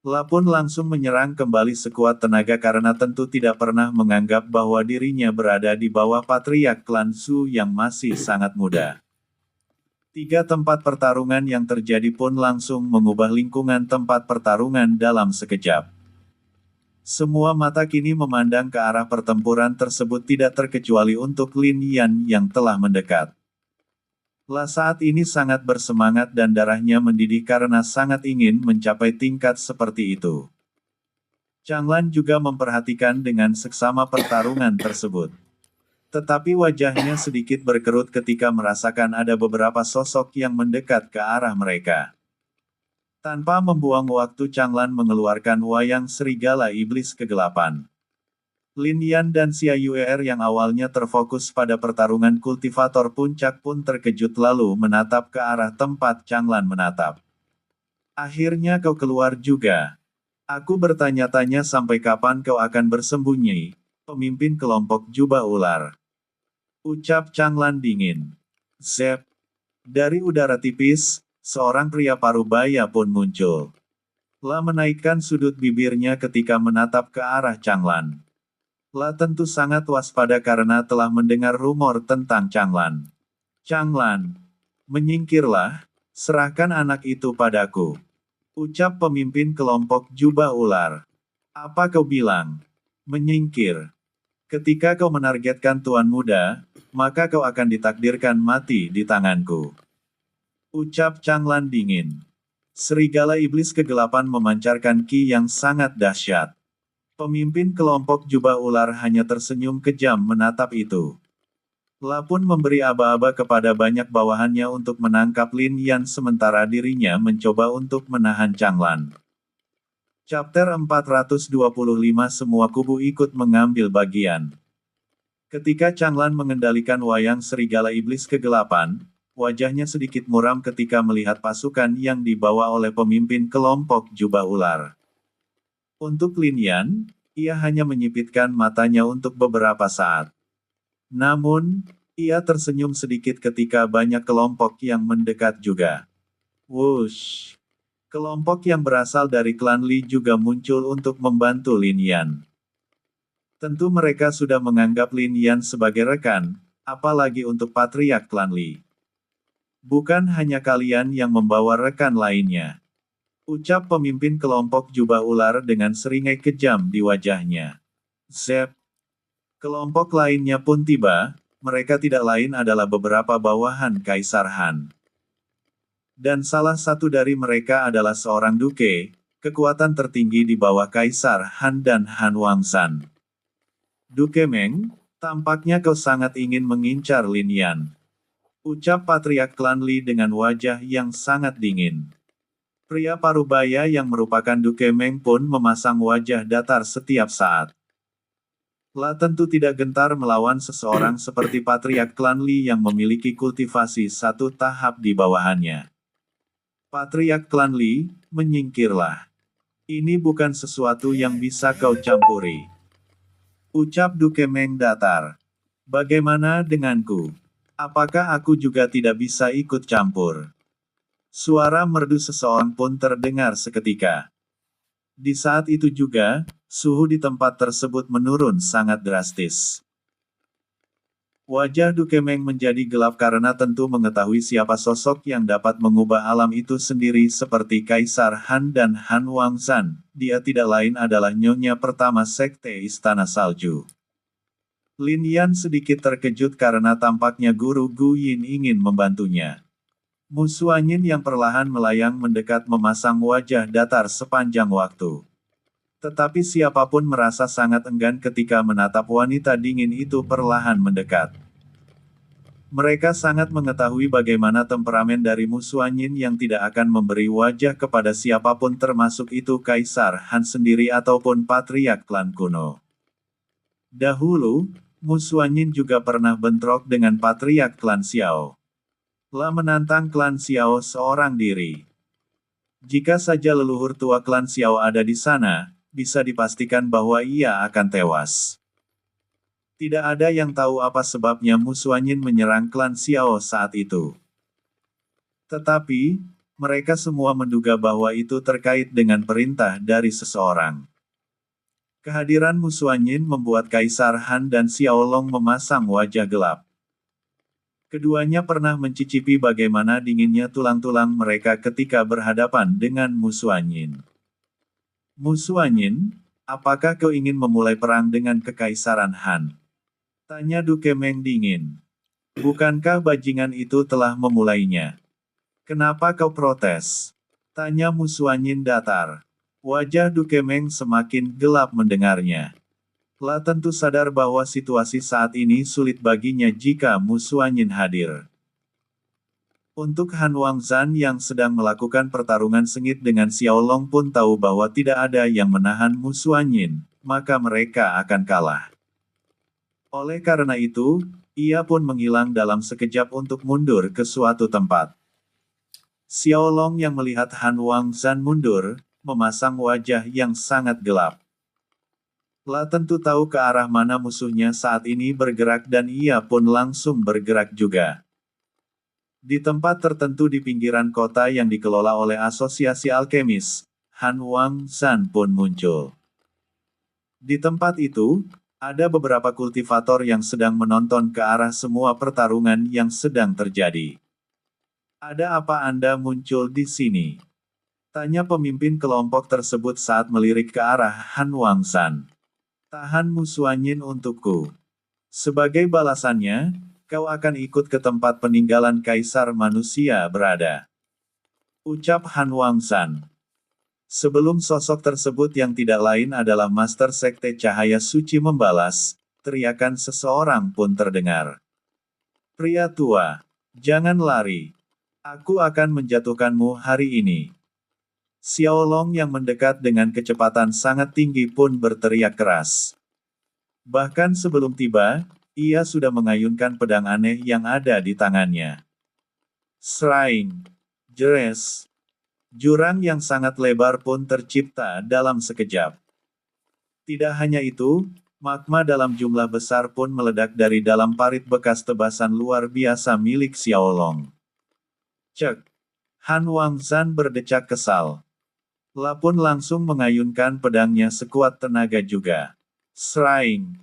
La pun langsung menyerang kembali sekuat tenaga karena tentu tidak pernah menganggap bahwa dirinya berada di bawah patriark klan Zhou yang masih sangat muda. 3 tempat pertarungan yang terjadi pun langsung mengubah lingkungan tempat pertarungan dalam sekejap. Semua mata kini memandang ke arah pertempuran tersebut tidak terkecuali untuk Lin Yan yang telah mendekat. La saat ini sangat bersemangat dan darahnya mendidih karena sangat ingin mencapai tingkat seperti itu. Changlan juga memperhatikan dengan seksama pertarungan tersebut. Tetapi wajahnya sedikit berkerut ketika merasakan ada beberapa sosok yang mendekat ke arah mereka. Tanpa membuang waktu Changlan mengeluarkan wayang serigala iblis kegelapan. Lin Yan dan Xia Yuer yang awalnya terfokus pada pertarungan kultivator puncak pun terkejut lalu menatap ke arah tempat Changlan menatap. Akhirnya kau keluar juga. Aku bertanya-tanya sampai kapan kau akan bersembunyi, pemimpin kelompok jubah ular. Ucap Changlan dingin. Zep. Dari udara tipis, seorang pria parubaya pun muncul. La menaikkan sudut bibirnya ketika menatap ke arah Changlan. La tentu sangat waspada karena telah mendengar rumor tentang Changlan. Changlan, menyingkirlah, serahkan anak itu padaku. Ucap pemimpin kelompok jubah ular. Apa kau bilang? Menyingkir. Ketika kau menargetkan tuan muda, maka kau akan ditakdirkan mati di tanganku. Ucap Changlan dingin. Serigala iblis kegelapan memancarkan ki yang sangat dahsyat. Pemimpin kelompok jubah ular hanya tersenyum kejam menatap itu. La pun memberi aba-aba kepada banyak bawahannya untuk menangkap Lin Yan sementara dirinya mencoba untuk menahan Changlan. Chapter 425 Semua kubu ikut mengambil bagian. Ketika Changlan mengendalikan wayang serigala iblis kegelapan, wajahnya sedikit muram ketika melihat pasukan yang dibawa oleh pemimpin kelompok jubah ular. Untuk Lin Yan, ia hanya menyipitkan matanya untuk beberapa saat. Namun, ia tersenyum sedikit ketika banyak kelompok yang mendekat juga. Wush! Kelompok yang berasal dari klan Li juga muncul untuk membantu Lin Yan. Tentu mereka sudah menganggap Lin Yan sebagai rekan, apalagi untuk patriark klan Li. Bukan hanya kalian yang membawa rekan lainnya. Ucap pemimpin kelompok jubah ular dengan seringai kejam di wajahnya. Zep. Kelompok lainnya pun tiba, mereka tidak lain adalah beberapa bawahan Kaisar Han. Dan salah satu dari mereka adalah seorang duke, kekuatan tertinggi di bawah Kaisar Han dan Han Wangsan. Duke Meng, tampaknya kau sangat ingin mengincar Lin Yan. Ucap patriark klan Li dengan wajah yang sangat dingin. Pria parubaya yang merupakan Duke Meng pun memasang wajah datar setiap saat. La tentu tidak gentar melawan seseorang seperti patriark klan Li yang memiliki kultivasi 1 tahap di bawahannya. Patriark klan Li, menyingkirlah. Ini bukan sesuatu yang bisa kau campuri. Ucap Duke Meng datar. Bagaimana denganku? Apakah aku juga tidak bisa ikut campur? Suara merdu seseorang pun terdengar seketika. Di saat itu juga, suhu di tempat tersebut menurun sangat drastis. Wajah Duke Meng menjadi gelap karena tentu mengetahui siapa sosok yang dapat mengubah alam itu sendiri seperti Kaisar Han dan Han Wangsan. Dia tidak lain adalah nyonya pertama Sekte Istana Salju. Lin Yan sedikit terkejut karena tampaknya guru Gu Yin ingin membantunya. Musuh angin yang perlahan melayang mendekat memasang wajah datar sepanjang waktu. Tetapi siapapun merasa sangat enggan ketika menatap wanita dingin itu perlahan mendekat. Mereka sangat mengetahui bagaimana temperamen dari musuh angin yang tidak akan memberi wajah kepada siapapun termasuk itu Kaisar Han sendiri ataupun patriark klan kuno. Dahulu, musuh angin juga pernah bentrok dengan patriark klan Xiao. La menantang klan Xiao seorang diri. Jika saja leluhur tua klan Xiao ada di sana, bisa dipastikan bahwa ia akan tewas. Tidak ada yang tahu apa sebabnya musuh angin menyerang klan Xiao saat itu. Tetapi, Mereka semua menduga bahwa itu terkait dengan perintah dari seseorang. Kehadiran Mu Xuanyin membuat Kaisar Han dan Xiaolong memasang wajah gelap. Keduanya pernah mencicipi bagaimana dinginnya tulang-tulang mereka ketika berhadapan dengan Mu Xuanyin. Mu Xuanyin, apakah kau ingin memulai perang dengan Kekaisaran Han? Tanya Du Kemeng dingin. Bukankah bajingan itu telah memulainya? Kenapa kau protes? Tanya Mu Xuanyin datar. Wajah Du Kemeng semakin gelap mendengarnya. La tentu sadar bahwa situasi saat ini sulit baginya jika Mu Xuanyin hadir. Untuk Han Wangzan yang sedang melakukan pertarungan sengit dengan Xiaolong pun tahu bahwa tidak ada yang menahan Mu Xuanyin, maka mereka akan kalah. Oleh karena itu, ia pun menghilang dalam sekejap untuk mundur ke suatu tempat. Xiaolong yang melihat Han Wangzan mundur, memasang wajah yang sangat gelap. La tentu tahu ke arah mana musuhnya saat ini bergerak dan ia pun langsung bergerak juga. Di tempat tertentu di pinggiran kota yang dikelola oleh Asosiasi Alkemis, Han Wangzan pun muncul. Di tempat itu, ada beberapa kultivator yang sedang menonton ke arah semua pertarungan yang sedang terjadi. Ada apa Anda muncul di sini? Tanya pemimpin kelompok tersebut saat melirik ke arah Han Wangzan. Tahan Mu Xuanyin untukku. Sebagai balasannya, kau akan ikut ke tempat peninggalan Kaisar Manusia berada. Ucap Han Wangzan. Sebelum sosok tersebut yang tidak lain adalah Master Sekte Cahaya Suci membalas, teriakan seseorang pun terdengar. Pria tua, jangan lari. Aku akan menjatuhkanmu hari ini. Xiaolong yang mendekat dengan kecepatan sangat tinggi pun berteriak keras. Bahkan sebelum tiba, ia sudah mengayunkan pedang aneh yang ada di tangannya. Seraing. Jeres. Jurang yang sangat lebar pun tercipta dalam sekejap. Tidak hanya itu, magma dalam jumlah besar pun meledak dari dalam parit bekas tebasan luar biasa milik Xiaolong. Cek. Han Wangzan berdecak kesal. La pun langsung mengayunkan pedangnya sekuat tenaga juga. Seraing.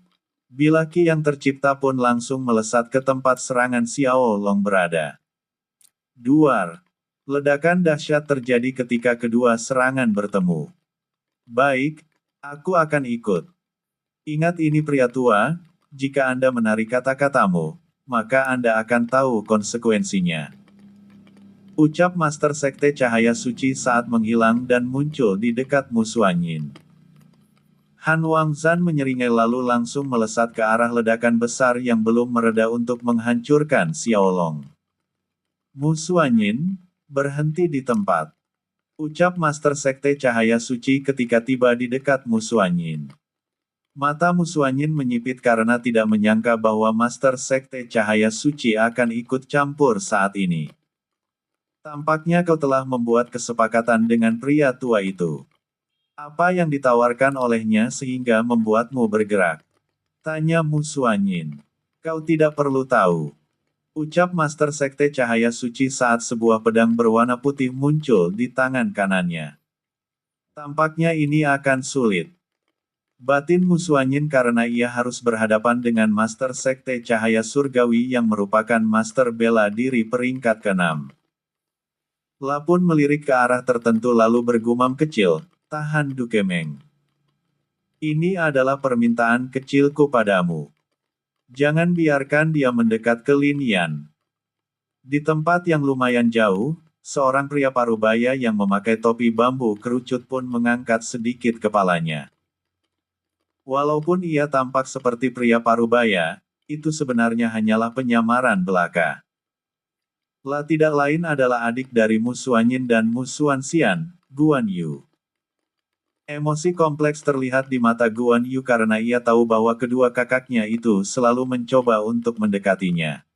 Bilaki yang tercipta pun langsung melesat ke tempat serangan Xiaolong berada. Duar. Ledakan dahsyat terjadi ketika kedua serangan bertemu. Baik, aku akan ikut. Ingat ini pria tua, jika Anda menarik kata-katamu, maka Anda akan tahu konsekuensinya. Ucap Master Sekte Cahaya Suci saat menghilang dan muncul di dekat Mu Xuanyin. Han Wangzan menyeringai lalu langsung melesat ke arah ledakan besar yang belum mereda untuk menghancurkan Xiaolong. Mu Xuanyin, berhenti di tempat. Ucap Master Sekte Cahaya Suci ketika tiba di dekat Mu Xuanyin. Mata Mu Xuanyin menyipit karena tidak menyangka bahwa Master Sekte Cahaya Suci akan ikut campur saat ini. Tampaknya kau telah membuat kesepakatan dengan pria tua itu. Apa yang ditawarkan olehnya sehingga membuatmu bergerak? Tanya Mu Xuanyin. Kau tidak perlu tahu. Ucap Master Sekte Cahaya Suci saat sebuah pedang berwarna putih muncul di tangan kanannya. Tampaknya ini akan sulit. Batin Mu Xuanyin karena ia harus berhadapan dengan Master Sekte Cahaya Surgawi yang merupakan Master Bela Diri peringkat ke-6. La pun melirik ke arah tertentu lalu bergumam kecil, tahan Du Kemeng. Ini adalah permintaan kecilku padamu. Jangan biarkan dia mendekat ke Lin Yan. Di tempat yang lumayan jauh, seorang pria parubaya yang memakai topi bambu kerucut pun mengangkat sedikit kepalanya. Walaupun ia tampak seperti pria parubaya, itu sebenarnya hanyalah penyamaran belaka. La tidak lain adalah adik dari Mu Xuanyin dan Mu Xuanxian, Guan Yu. Emosi kompleks terlihat di mata Guan Yu karena ia tahu bahwa kedua kakaknya itu selalu mencoba untuk mendekatinya.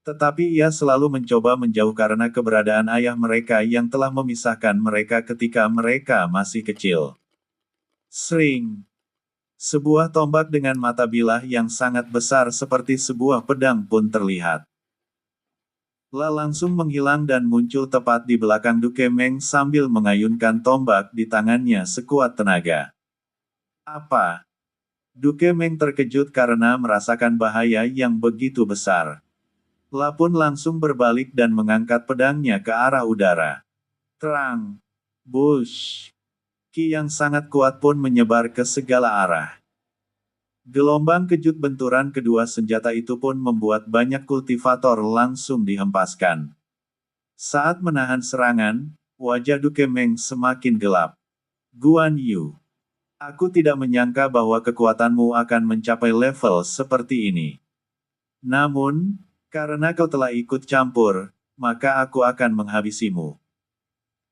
Tetapi ia selalu mencoba menjauh karena keberadaan ayah mereka yang telah memisahkan mereka ketika mereka masih kecil. Sring. Sebuah tombak dengan mata bilah yang sangat besar seperti sebuah pedang pun terlihat. La langsung menghilang dan muncul tepat di belakang Duke Meng sambil mengayunkan tombak di tangannya sekuat tenaga. Apa? Duke Meng terkejut karena merasakan bahaya yang begitu besar. La pun langsung berbalik dan mengangkat pedangnya ke arah udara. Terang. Bush. Ki yang sangat kuat pun menyebar ke segala arah. Gelombang kejut benturan kedua senjata itu pun membuat banyak kultivator langsung dihempaskan. Saat menahan serangan, wajah Duke Meng semakin gelap. Guan Yu. Aku tidak menyangka bahwa kekuatanmu akan mencapai level seperti ini. Namun, karena kau telah ikut campur, maka aku akan menghabisimu.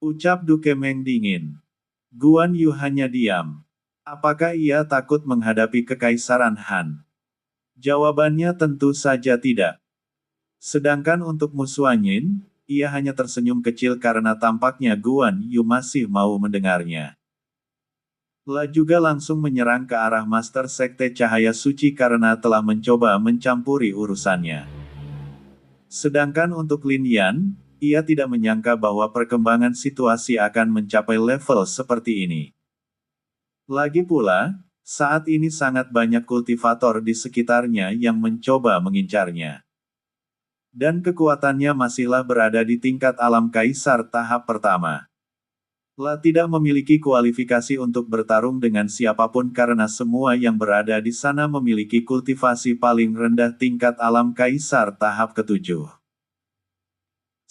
Ucap Duke Meng dingin. Guan Yu hanya diam. Apakah ia takut menghadapi Kekaisaran Han? Jawabannya tentu saja tidak. Sedangkan untuk Mu Xuanyin, ia hanya tersenyum kecil karena tampaknya Guan Yu masih mau mendengarnya. La juga langsung menyerang ke arah Master Sekte Cahaya Suci karena telah mencoba mencampuri urusannya. Sedangkan untuk Lin Yan, ia tidak menyangka bahwa perkembangan situasi akan mencapai level seperti ini. Lagi pula, saat ini sangat banyak kultivator di sekitarnya yang mencoba mengincarnya. Dan kekuatannya masihlah berada di tingkat alam kaisar tahap pertama. La tidak memiliki kualifikasi untuk bertarung dengan siapapun karena semua yang berada di sana memiliki kultivasi paling rendah tingkat alam kaisar tahap ketujuh.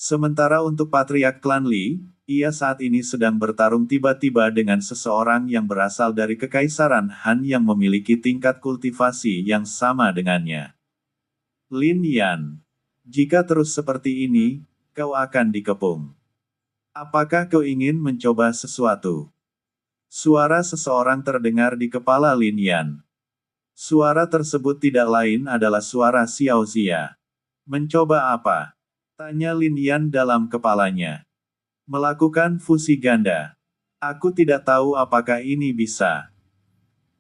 Sementara untuk Patriark Klan Li, ia saat ini sedang bertarung tiba-tiba dengan seseorang yang berasal dari Kekaisaran Han yang memiliki tingkat kultivasi yang sama dengannya. Lin Yan. Jika terus seperti ini, kau akan dikepung. Apakah kau ingin mencoba sesuatu? Suara seseorang terdengar di kepala Lin Yan. Suara tersebut tidak lain adalah suara Xiao Zia. Mencoba apa? Tanya Lin Yan dalam kepalanya. Melakukan fusi ganda. Aku tidak tahu apakah ini bisa.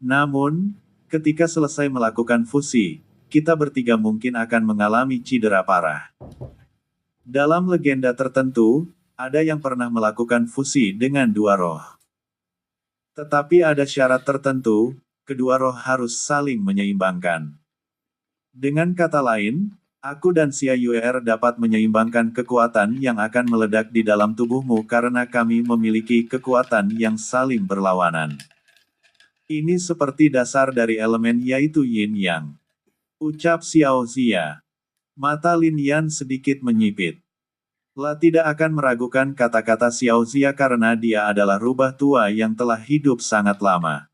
Namun, ketika selesai melakukan fusi, kita bertiga mungkin akan mengalami cedera parah. Dalam legenda tertentu, ada yang pernah melakukan fusi dengan dua roh. Tetapi ada syarat tertentu, kedua roh harus saling menyeimbangkan. Dengan kata lain, aku dan Xia Yuer dapat menyeimbangkan kekuatan yang akan meledak di dalam tubuhmu karena kami memiliki kekuatan yang saling berlawanan. Ini seperti dasar dari elemen yaitu Yin Yang. Ucap Xiao Zia. Mata Lin Yan sedikit menyipit. La tidak akan meragukan kata-kata Xiao Zia karena dia adalah rubah tua yang telah hidup sangat lama.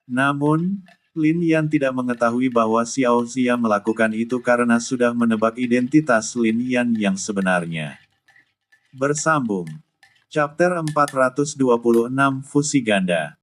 Namun, Lin Yan tidak mengetahui bahwa Xiao Zia melakukan itu karena sudah menebak identitas Lin Yan yang sebenarnya. Bersambung. Chapter 426 Fusi Ganda.